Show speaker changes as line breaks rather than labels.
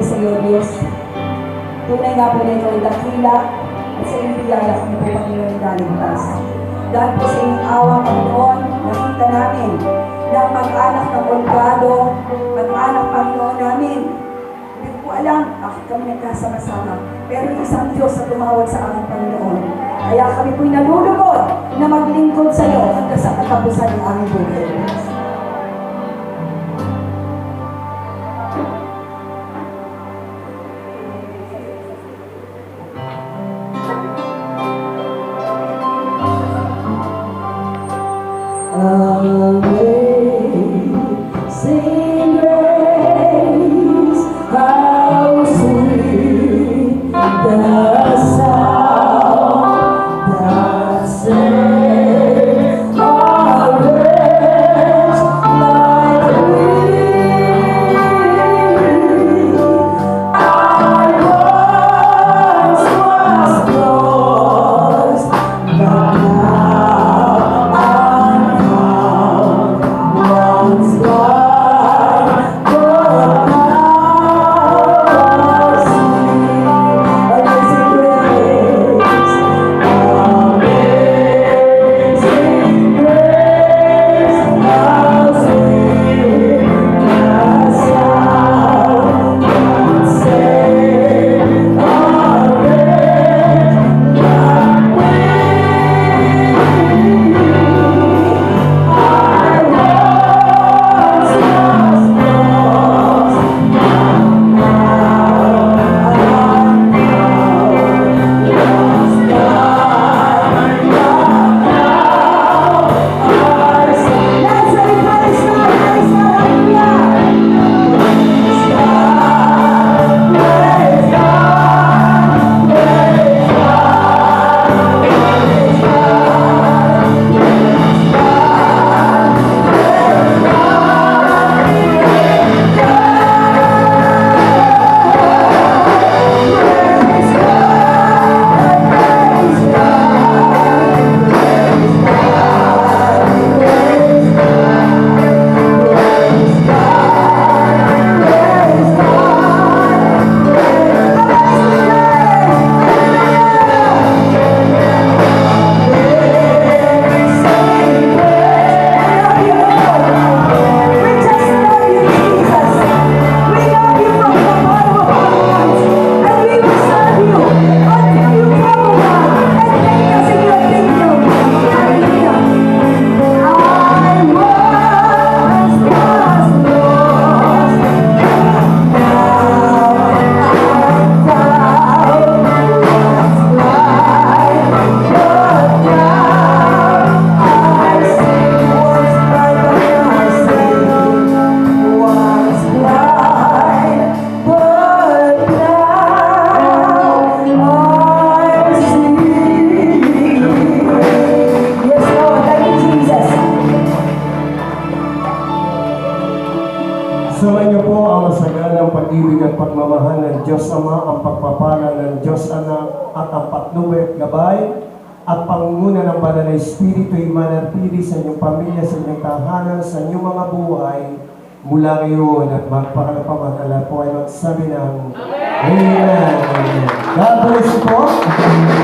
sa iyo, Diyos. Tunay nga po na ikaw ay dakila at sa iyong biyaya kami po, Panginoon, ilaligtas. Dahil po sa iyong awa, Panginoon, nakita namin na ang mag-anak ng Olgado, mag-anak, Panginoon namin, hindi ko alam bakit kami nagkasama-sama. Pero isang Diyos na tumawag sa aming Panginoon. Kaya kami po'y nalulugod na maglingkod sa iyo hanggang sa katapusan ng aming buhay. Sing grace, how sweet the sound that saved a wretch
pag-ibig at pagmamahal ng Diyos Ama, ang pagpapala ng Diyos Anak, at ang patnubay at gabay, at pangunguna ng Banal na Espiritu ay manatili sa inyong pamilya, sa inyong tahanan, sa inyong mga buhay, mula ngayon at magpakalapaman. Po ay magsabi ng Amen. God bless you po.